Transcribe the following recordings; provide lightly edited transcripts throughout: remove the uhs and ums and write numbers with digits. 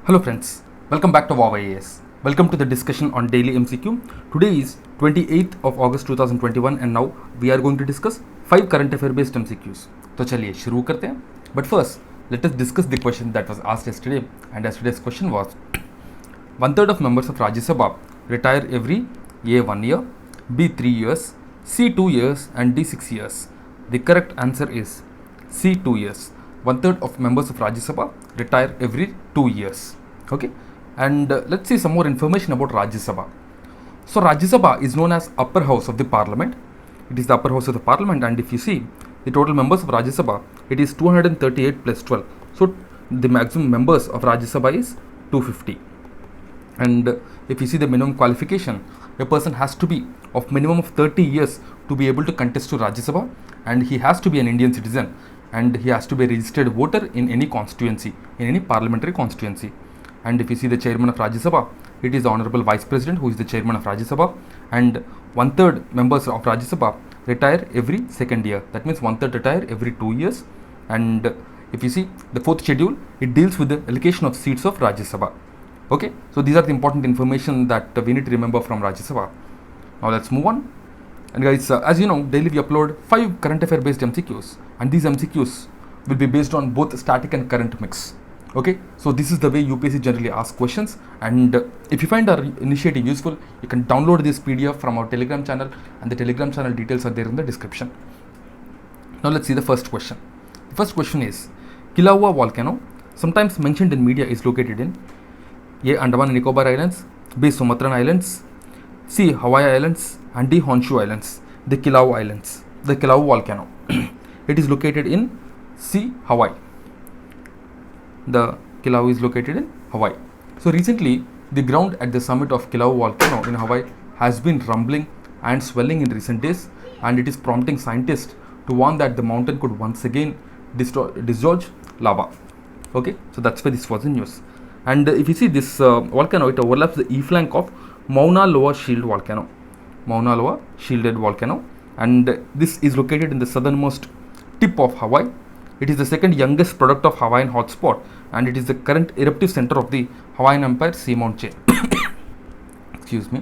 Hello friends, welcome back to VOWIAS. Welcome to the discussion on daily MCQ. Today is 28th of August 2021 and now we are going to discuss 5 current affair based MCQs. तो चलिए शुरू करते हैं. But first, let us discuss the question that was asked yesterday, and yesterday's question was: 1/3 of members of Rajya Sabha retire every A 1 year, B 3 years, C 2 years and D 6 years. The correct answer is C 2 years. 1/3 of members of Rajya Sabha retire every 2 years. Okay, and let's see some more information about Rajya Sabha. So Rajya Sabha is known as upper house of the parliament. It is the upper house of the parliament, and if you see the total members of Rajya Sabha, it is 238 plus 12. So the maximum members of Rajya Sabha is 250. And if you see the minimum qualification, a person has to be of minimum of 30 years to be able to contest to Rajya Sabha, and he has to be an Indian citizen, and he has to be a registered voter in any constituency, in any parliamentary constituency. And if you see the chairman of Rajya Sabha, it is the honorable vice president who is the chairman of Rajya Sabha, and 1/3 members of Rajya Sabha retire every second year. That means 1/3 retire every 2 years. And if you see the fourth schedule, it deals with the allocation of seats of Rajya Sabha. Okay, so these are the important information that we need to remember from Rajya Sabha. Now let's move on. And guys, as you know, daily we upload 5 current affair based MCQs, and these MCQs will be based on both static and current mix. Okay, so this is the way UPSC generally asks questions, and if you find our initiative useful, you can download this PDF from our Telegram channel, and the Telegram channel details are there in the description. Now let's see the first question. The first question is: Kilauea Volcano, sometimes mentioned in media, is located in A. Andaman and Nicobar Islands, B. Sumatran Islands, C. Hawaii Islands and D. Honshu Islands. The Kilauea Islands, the Kilauea Volcano. It is located in C. Hawaii. The Kilauea is located in Hawaii. So recently, the ground at the summit of Kilauea Volcano in Hawaii has been rumbling and swelling in recent days, and it is prompting scientists to warn that the mountain could once again discharge lava. Okay, so that's why this was in news. And if you see this volcano, it overlaps the E flank of Mauna Loa Shield Volcano. Mauna Loa Shielded Volcano, and this is located in the southernmost tip of Hawaii. It is the second youngest product of Hawaiian hotspot, and it is the current eruptive center of the Hawaiian Empire seamount chain. Excuse me.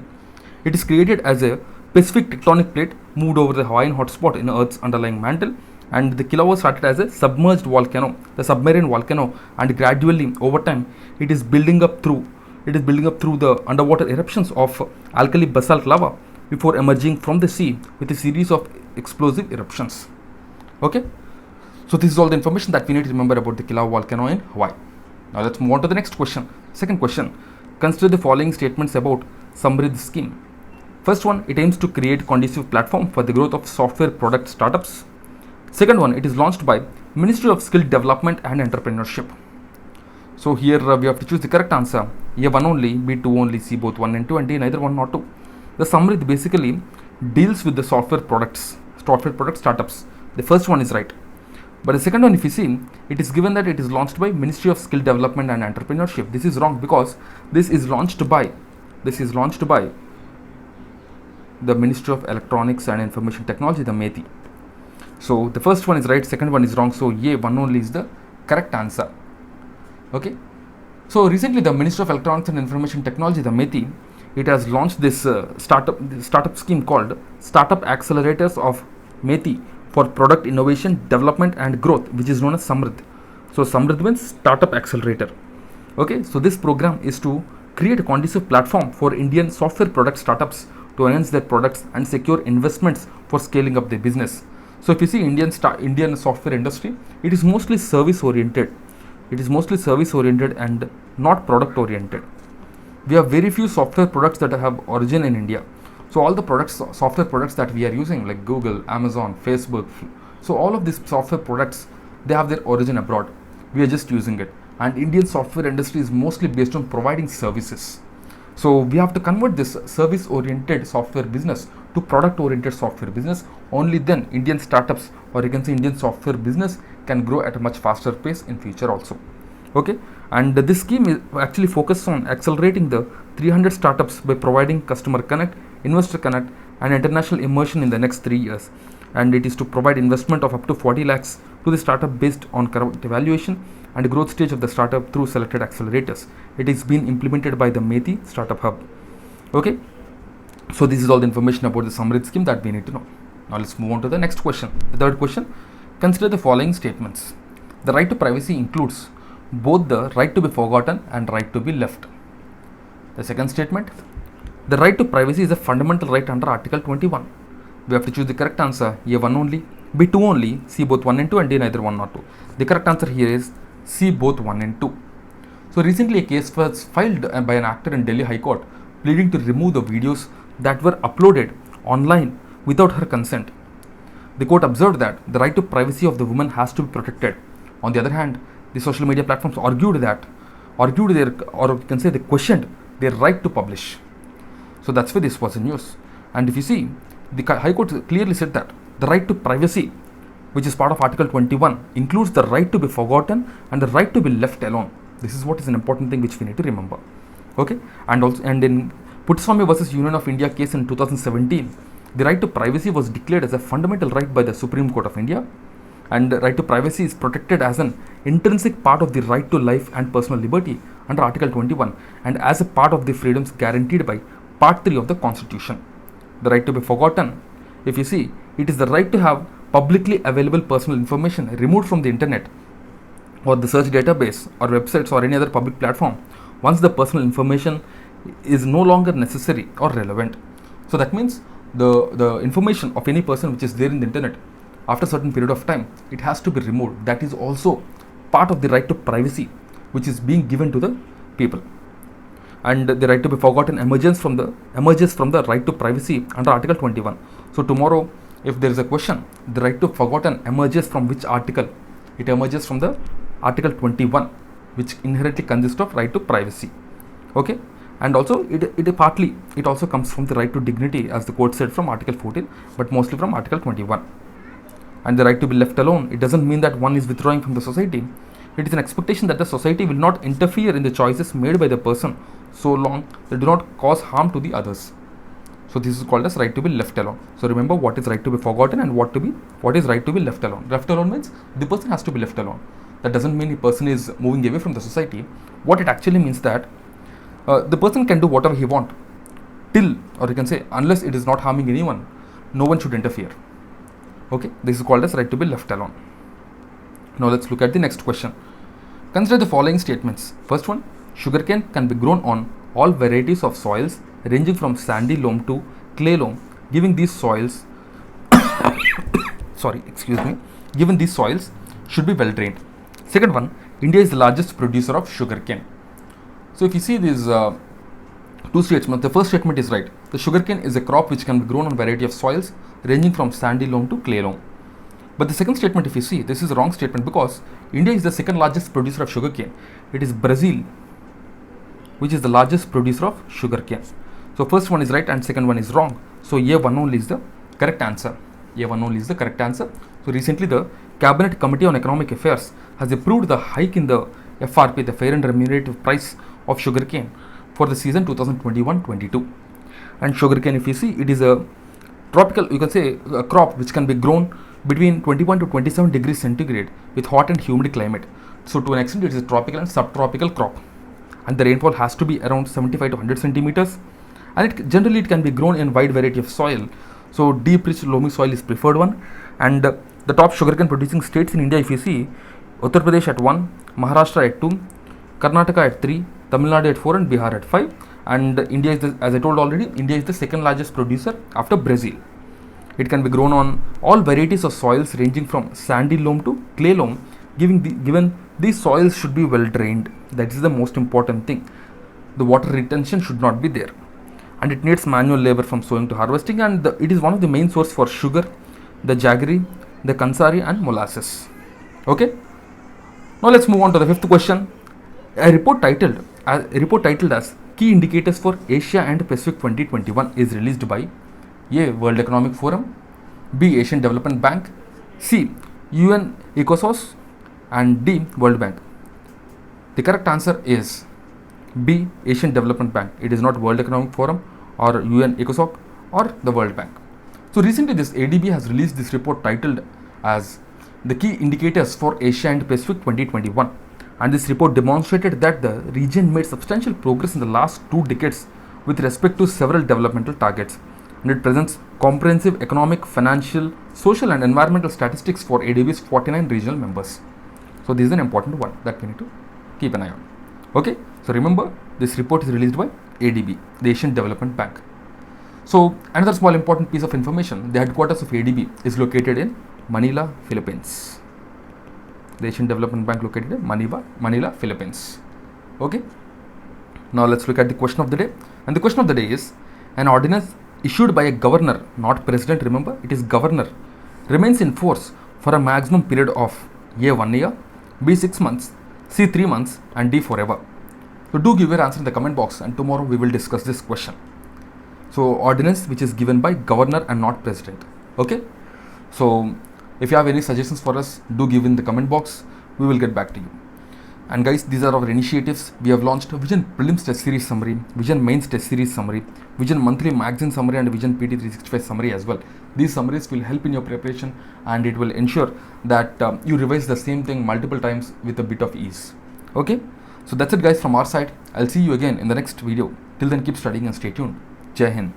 It is created as a Pacific tectonic plate moved over the Hawaiian hotspot in Earth's underlying mantle, and the Kilauea started as a submerged volcano, the submarine volcano, and gradually over time it is building up through the underwater eruptions of alkali basalt lava before emerging from the sea with a series of explosive eruptions. Okay, so this is all the information that we need to remember about the Kilauea volcano in Hawaii. Now let's move on to the next question. Second question: consider the following statements about SAMRIDH Scheme. First one: it aims to create conducive platform for the growth of software product startups. Second one: it is launched by Ministry of Skill Development and Entrepreneurship. So here we have to choose the correct answer. A 1 only, B 2 only, C both 1 and 2, and D neither 1 nor 2. The SAMRIDH basically deals with the software product startups. The first one is right. But the second one, if you see, it is given that it is launched by Ministry of Skill Development and Entrepreneurship. This is wrong, because this is launched by the Ministry of Electronics and Information Technology, the METI. So the first one is right, second one is wrong. So A 1 only is the correct answer. Okay. So recently, the Ministry of Electronics and Information Technology, the METI, it has launched this startup scheme called Startup Accelerators of METI for Product Innovation, Development and Growth, which is known as SAMRIDH. So SAMRIDH means Startup Accelerator. Okay, so this program is to create a conducive platform for Indian software product startups to enhance their products and secure investments for scaling up their business. So if you see Indian software industry, it is mostly service oriented. It is mostly service oriented and not product oriented. We have very few software products that have origin in India. So all the software products that we are using, like Google, Amazon, Facebook, so all of these software products, they have their origin abroad. We are just using it. And Indian software industry is mostly based on providing services. So we have to convert this service oriented software business to product oriented software business. Only then Indian startups, or you can say Indian software business, can grow at a much faster pace in future also. Okay, and this scheme is actually focused on accelerating the 300 startups by providing customer connect, investor connect and international immersion in the next 3 years. And it is to provide investment of up to 40 lakhs to the startup based on current evaluation and growth stage of the startup through selected accelerators. It is being implemented by the METI Startup Hub. Okay, so this is all the information about the SAMRIDH scheme that we need to know. Now let's move on to the next question. The third question, consider the following statements. The right to privacy includes both the right to be forgotten and right to be left. The second statement, the right to privacy is a fundamental right under Article 21. We have to choose the correct answer, A 1 only, B 2 only, C both 1 and 2, and D neither 1 nor 2. The correct answer here is C both 1 and 2. So recently a case was filed by an actor in Delhi High Court pleading to remove the videos that were uploaded online without her consent. The court observed that the right to privacy of the woman has to be protected. On the other hand, the social media platforms they questioned their right to publish. So that's why this was in news. And if you see, the High Court clearly said that the right to privacy, which is part of Article 21, includes the right to be forgotten and the right to be left alone. This is what is an important thing which we need to remember. Okay, and in Puttaswamy versus Union of India case in 2017, the right to privacy was declared as a fundamental right by the Supreme Court of India, and the right to privacy is protected as an intrinsic part of the right to life and personal liberty under Article 21 and as a part of the freedoms guaranteed by Part 3 of the Constitution. The right to be forgotten, if you see, it is the right to have publicly available personal information removed from the internet or the search database or websites or any other public platform once the personal information is no longer necessary or relevant. So that means the information of any person which is there in the internet, after a certain period of time, it has to be removed. That is also part of the right to privacy which is being given to the people. And the right to be forgotten emerges from the right to privacy under Article 21. So tomorrow, if there is a question, the right to forgotten emerges from which article? It emerges from the Article 21, which inherently consists of right to privacy. Okay, and also it also comes from the right to dignity, as the court said, from Article 14, but mostly from Article 21. And the right to be left alone, it doesn't mean that one is withdrawing from the society. It is an expectation that the society will not interfere in the choices made by the person so long they do not cause harm to the others. So this is called as right to be left alone. So remember what is right to be forgotten and what is right to be left alone. Left alone means the person has to be left alone. That doesn't mean the person is moving away from the society. What it actually means that the person can do whatever he wants till, or you can say, unless it is not harming anyone, no one should interfere. Okay, this is called as right to be left alone. Now let's look at the next question. Consider the following statements. First one, sugarcane can be grown on all varieties of soils ranging from sandy loam to clay loam, giving these soils given these soils should be well drained. Second one, India is the largest producer of sugarcane. So if you see these two statements, the first statement is right. The sugarcane is a crop which can be grown on a variety of soils ranging from sandy loam to clay loam. But the second statement, if you see, this is a wrong statement because India is the second largest producer of sugarcane. It is Brazil which is the largest producer of sugarcane. So first one is right and second one is wrong. So A1 only is the correct answer. A1 only is the correct answer. So recently the Cabinet Committee on Economic Affairs has approved the hike in the FRP, the fair and remunerative price of sugarcane for the season 2021-22. And sugarcane, if you see, it is a tropical, you can say, a crop which can be grown between 21 to 27 degrees centigrade with hot and humid climate. So to an extent it is a tropical and subtropical crop, and the rainfall has to be around 75 to 100 centimeters, and generally it can be grown in wide variety of soil. So deep rich loamy soil is preferred one. And the top sugarcane producing states in India, if you see, Uttar Pradesh at 1, Maharashtra at 2, Karnataka at 3, Tamil Nadu at 4 and Bihar at 5. And India is, as I told already, India is the second largest producer after Brazil. It can be grown on all varieties of soils ranging from sandy loam to clay loam, given these soils should be well drained. That is the most important thing. The water retention should not be there, and it needs manual labor from sowing to harvesting, and it is one of the main source for sugar, the jaggery, the kansari and molasses. Okay, now let's move on to the fifth question. A report titled as Key Indicators for Asia and Pacific 2021 is released by A. World Economic Forum, B. Asian Development Bank, C. UN ECOSOS, and D. World Bank. The correct answer is B. Asian Development Bank. It is not World Economic Forum or UN ECOSOC or the World Bank. So recently this ADB has released this report titled as the Key Indicators for Asia and Pacific 2021. And this report demonstrated that the region made substantial progress in the last 2 decades with respect to several developmental targets. And it presents comprehensive economic, financial, social and environmental statistics for ADB's 49 regional members. So this is an important one that we need to keep an eye on. Okay, so remember, this report is released by ADB, the Asian Development Bank. So another small important piece of information, the headquarters of ADB is located in Manila, Philippines. The Asian Development Bank located in Manila, Philippines. Okay. Now let's look at the question of the day. And the question of the day is, an ordinance issued by a governor, not president, remember, it is governor, remains in force for a maximum period of A 1 year, B 6 months, C 3 months and D forever. So do give your answer in the comment box and tomorrow we will discuss this question. So ordinance which is given by governor and not president. Okay. So if you have any suggestions for us, do give in the comment box. We will get back to you. And guys, these are our initiatives. We have launched Vision Prelims Test Series Summary, Vision Mains Test Series Summary, Vision Monthly Magazine Summary and Vision PT 365 Summary as well. These summaries will help in your preparation and it will ensure that you revise the same thing multiple times with a bit of ease. Okay, so that's it guys from our side. I'll see you again in the next video. Till then, keep studying and stay tuned. Jai Hind.